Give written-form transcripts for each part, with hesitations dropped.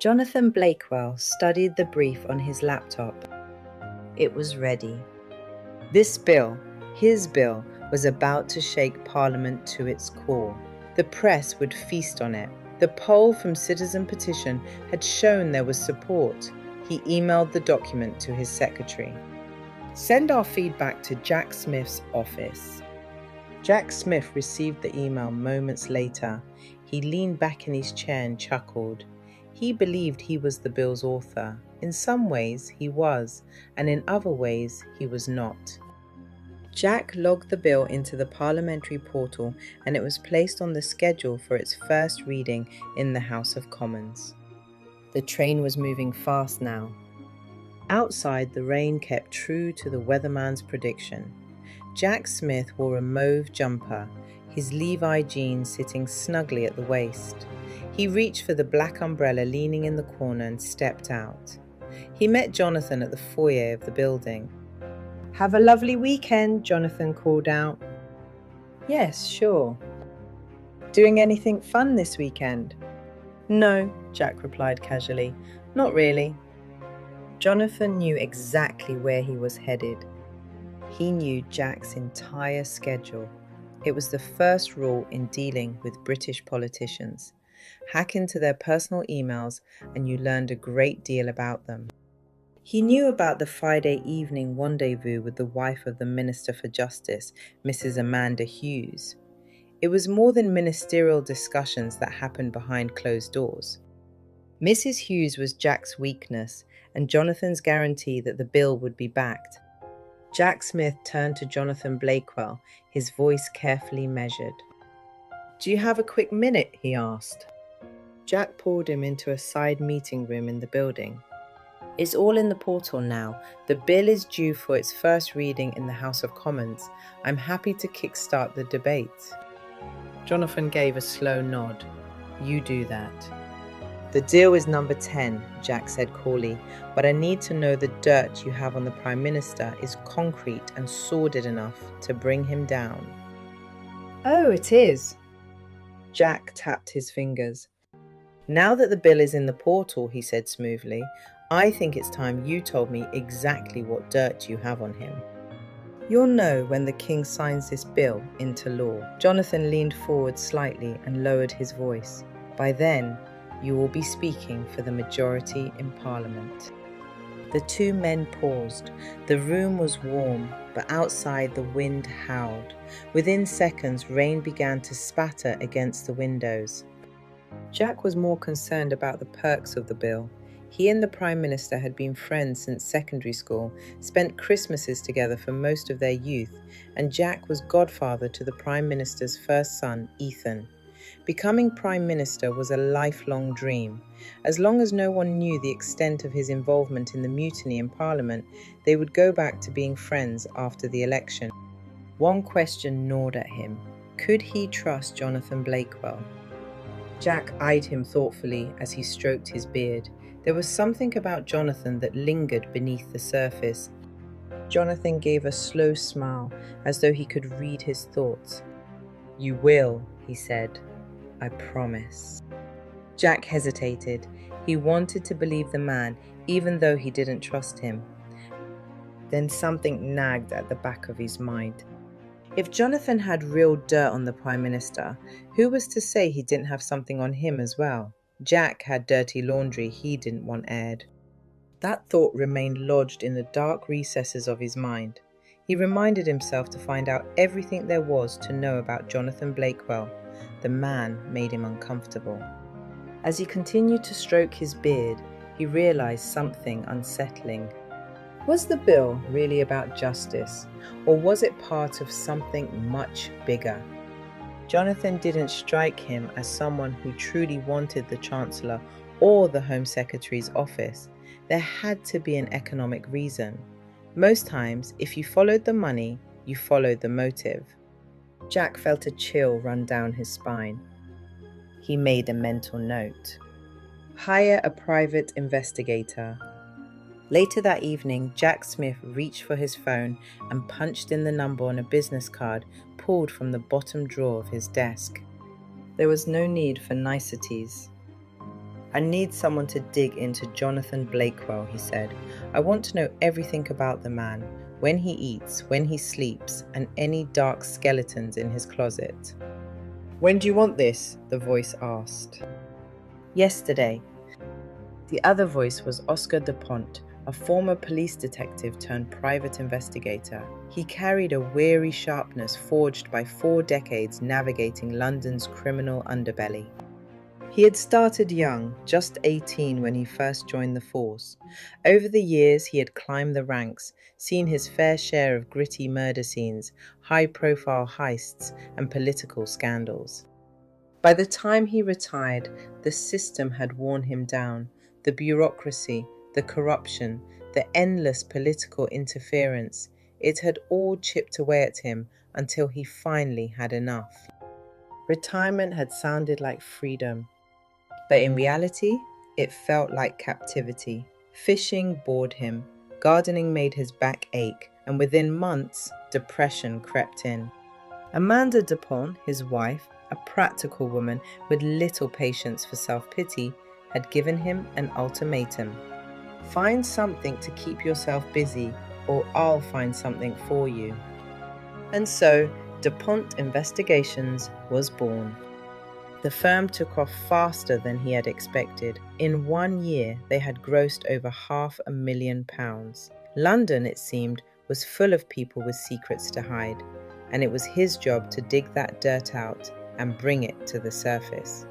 Jonathan Blakewell studied the brief on his laptop. It was ready. This bill, his bill, was about to shake Parliament to its core. The press would feast on it. The poll from Citizen Petition had shown there was support. He emailed the document to his secretary. "Send our feedback to Jack Smith's office." Jack Smith received the email moments later. He leaned back in his chair and chuckled. He believed he was the bill's author. In some ways, he was, and in other ways, he was not. Jack logged the bill into the parliamentary portal, and it was placed on the schedule for its first reading in the House of Commons. The train was moving fast now. Outside, the rain kept true to the weatherman's prediction. Jack Smith wore a mauve jumper, his Levi jeans sitting snugly at the waist. He reached for the black umbrella leaning in the corner and stepped out. He met Jonathan at the foyer of the building. "Have a lovely weekend," Jonathan called out. "Yes, sure." "Doing anything fun this weekend?" "No," Jack replied casually. "Not really." Jonathan knew exactly where he was headed. He knew Jack's entire schedule. It was the first rule in dealing with British politicians. Hack into their personal emails and you learned a great deal about them. He knew about the Friday evening rendezvous with the wife of the Minister for Justice, Mrs. Amanda Hughes. It was more than ministerial discussions that happened behind closed doors. Mrs. Hughes was Jack's weakness and Jonathan's guarantee that the bill would be backed. Jack Smith turned to Jonathan Blakewell, his voice carefully measured. "Do you have a quick minute?" he asked. Jack pulled him into a side meeting room in the building. "It's all in the portal now. The bill is due for its first reading in the House of Commons. I'm happy to kickstart the debate." Jonathan gave a slow nod. "You do that." "The deal is number 10, Jack said coolly, "but I need to know the dirt you have on the Prime Minister is concrete and sordid enough to bring him down." "Oh, it is." Jack tapped his fingers. "Now that the bill is in the portal," he said smoothly, "I think it's time you told me exactly what dirt you have on him." "You'll know when the King signs this bill into law." Jonathan leaned forward slightly and lowered his voice. "By then, you will be speaking for the majority in Parliament." The two men paused. The room was warm, but outside the wind howled. Within seconds, rain began to spatter against the windows. Jack was more concerned about the perks of the bill. He and the Prime Minister had been friends since secondary school, spent Christmases together for most of their youth, and Jack was godfather to the Prime Minister's first son, Ethan. Becoming Prime Minister was a lifelong dream. As long as no one knew the extent of his involvement in the mutiny in Parliament, they would go back to being friends after the election. One question gnawed at him. Could he trust Jonathan Blakewell? Jack eyed him thoughtfully as he stroked his beard. There was something about Jonathan that lingered beneath the surface. Jonathan gave a slow smile, as though he could read his thoughts. "You will," he said. "I promise." Jack hesitated. He wanted to believe the man, even though he didn't trust him. Then something nagged at the back of his mind. If Jonathan had real dirt on the Prime Minister, who was to say he didn't have something on him as well? Jack had dirty laundry he didn't want aired. That thought remained lodged in the dark recesses of his mind. He reminded himself to find out everything there was to know about Jonathan Blakewell. The man made him uncomfortable. As he continued to stroke his beard, he realized something unsettling. Was the bill really about justice, or was it part of something much bigger? Jonathan didn't strike him as someone who truly wanted the Chancellor or the Home Secretary's office. There had to be an economic reason. Most times, if you followed the money, you followed the motive. Jack felt a chill run down his spine. He made a mental note. Hire a private investigator. Later that evening, Jack Smith reached for his phone and punched in the number on a business card pulled from the bottom drawer of his desk. There was no need for niceties. "I need someone to dig into Jonathan Blakewell," he said. "I want to know everything about the man, when he eats, when he sleeps, and any dark skeletons in his closet." "When do you want this?" the voice asked. "Yesterday." The other voice was Oscar DuPont, a former police detective turned private investigator. He carried a weary sharpness forged by 4 decades navigating London's criminal underbelly. He had started young, just 18 when he first joined the force. Over the years, he had climbed the ranks, seen his fair share of gritty murder scenes, high-profile heists, and political scandals. By the time he retired, the system had worn him down. The bureaucracy, the corruption, the endless political interference, it had all chipped away at him until he finally had enough. Retirement had sounded like freedom, but in reality, it felt like captivity. Fishing bored him, gardening made his back ache, and within months, depression crept in. Amanda DuPont, his wife, a practical woman with little patience for self-pity, had given him an ultimatum. "Find something to keep yourself busy, or I'll find something for you." And so, DuPont Investigations was born. The firm took off faster than he had expected. In 1 year, they had grossed over £500,000. London, it seemed, was full of people with secrets to hide, and it was his job to dig that dirt out and bring it to the surface.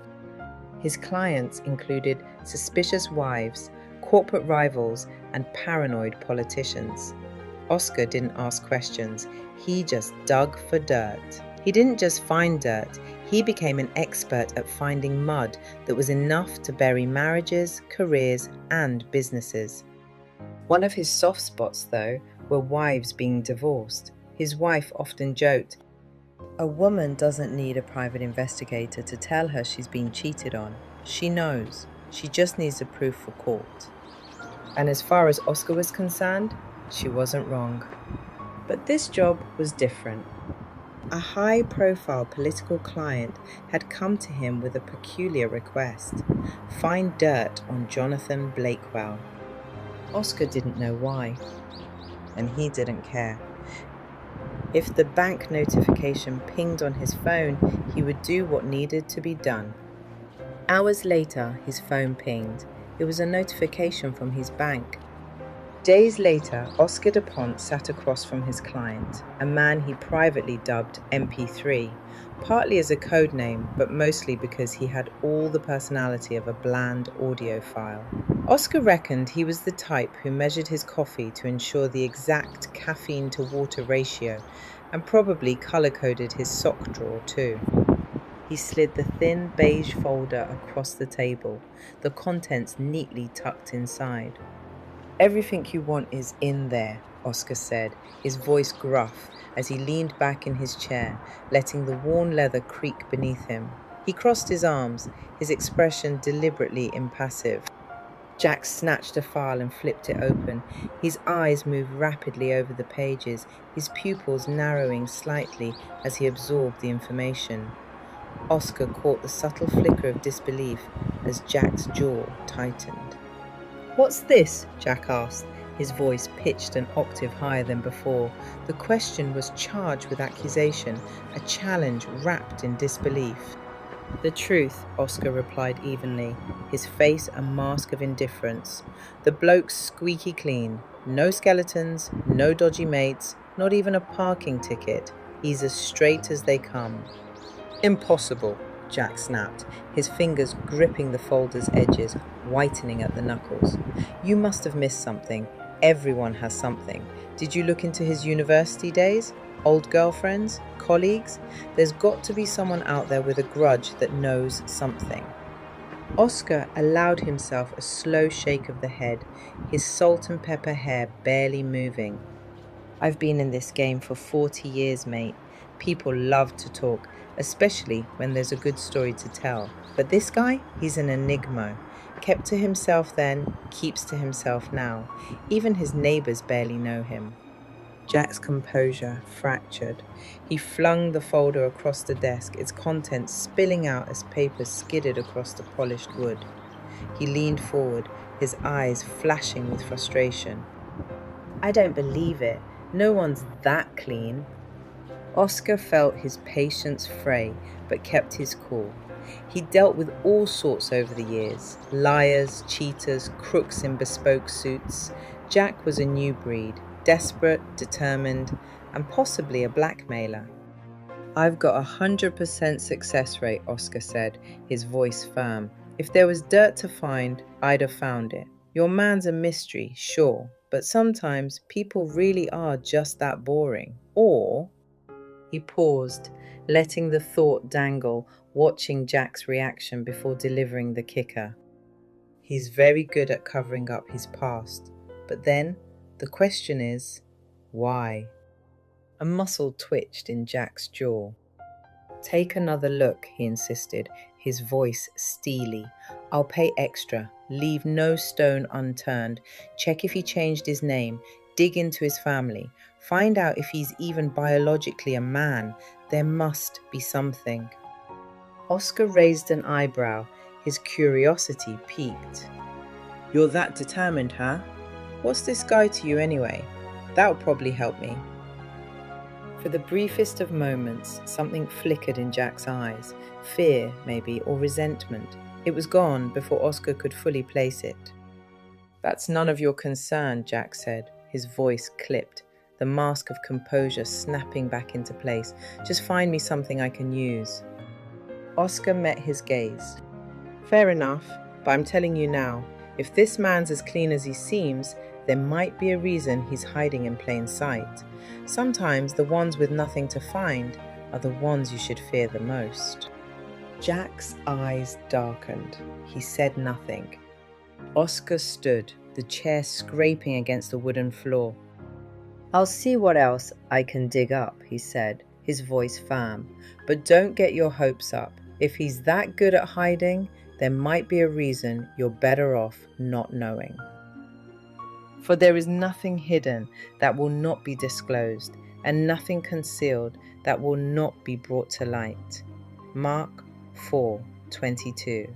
His clients included suspicious wives, corporate rivals, and paranoid politicians. Oscar didn't ask questions, he just dug for dirt. He didn't just find dirt, he became an expert at finding mud that was enough to bury marriages, careers, and businesses. One of his soft spots, though, were wives being divorced. His wife often joked, "A woman doesn't need a private investigator to tell her she's been cheated on. She knows. She just needs the proof for court." And as far as Oscar was concerned, she wasn't wrong. But this job was different. A high-profile political client had come to him with a peculiar request: find dirt on Jonathan Blakewell. Oscar didn't know why, and he didn't care. If the bank notification pinged on his phone, he would do what needed to be done. Hours later, his phone pinged. It was a notification from his bank. Days later, Oscar DuPont sat across from his client, a man he privately dubbed MP3, partly as a code name, but mostly because he had all the personality of a bland audio file. Oscar reckoned he was the type who measured his coffee to ensure the exact caffeine-to-water ratio, and probably color-coded his sock drawer too. He slid the thin beige folder across the table, the contents neatly tucked inside. "Everything you want is in there," Oscar said, his voice gruff as he leaned back in his chair, letting the worn leather creak beneath him. He crossed his arms, his expression deliberately impassive. Jack snatched a file and flipped it open. His eyes moved rapidly over the pages, his pupils narrowing slightly as he absorbed the information. Oscar caught the subtle flicker of disbelief as Jack's jaw tightened. "What's this?" Jack asked, his voice pitched an octave higher than before. The question was charged with accusation, a challenge wrapped in disbelief. "The truth," Oscar replied evenly, his face a mask of indifference. "The bloke's squeaky clean. No skeletons, no dodgy mates, not even a parking ticket. He's as straight as they come." "Impossible," Jack snapped, his fingers gripping the folder's edges, whitening at the knuckles. "You must have missed something. Everyone has something. Did you look into his university days? Old girlfriends? Colleagues? There's got to be someone out there with a grudge that knows something." Oscar allowed himself a slow shake of the head, his salt and pepper hair barely moving. "I've been in this game for 40 years, mate. People love to talk, especially when there's a good story to tell. But this guy, he's an enigma. Kept to himself then, keeps to himself now. Even his neighbors barely know him." Jack's composure fractured. He flung the folder across the desk, its contents spilling out as paper skidded across the polished wood. He leaned forward, his eyes flashing with frustration. I don't believe it. No one's that clean. Oscar felt his patience fray, but kept his cool. He dealt with all sorts over the years, liars, cheaters, crooks in bespoke suits. Jack was a new breed, desperate, determined, and possibly a blackmailer. I've got 100% success rate, Oscar said, his voice firm. If there was dirt to find, I'd have found it. Your man's a mystery, sure, but sometimes people really are just that boring. Or... He paused, letting the thought dangle, watching Jack's reaction before delivering the kicker. He's very good at covering up his past, but then the question is, why? A muscle twitched in Jack's jaw. Take another look, he insisted, his voice steely. I'll pay extra. Leave no stone unturned. Check if he changed his name. Dig into his family. Find out if he's even biologically a man. There must be something. Oscar raised an eyebrow. His curiosity piqued. You're that determined, huh? What's this guy to you anyway? That'll probably help me. For the briefest of moments, something flickered in Jack's eyes. Fear, maybe, or resentment. It was gone before Oscar could fully place it. That's none of your concern, Jack said, his voice clipped, the mask of composure snapping back into place. Just find me something I can use. Oscar met his gaze. Fair enough, but I'm telling you now, if this man's as clean as he seems, there might be a reason he's hiding in plain sight. Sometimes the ones with nothing to find are the ones you should fear the most. Jack's eyes darkened. He said nothing. Oscar stood, the chair scraping against the wooden floor. I'll see what else I can dig up, he said, his voice firm. But don't get your hopes up. If he's that good at hiding, there might be a reason you're better off not knowing. For there is nothing hidden that will not be disclosed, and nothing concealed that will not be brought to light. Mark 4:22.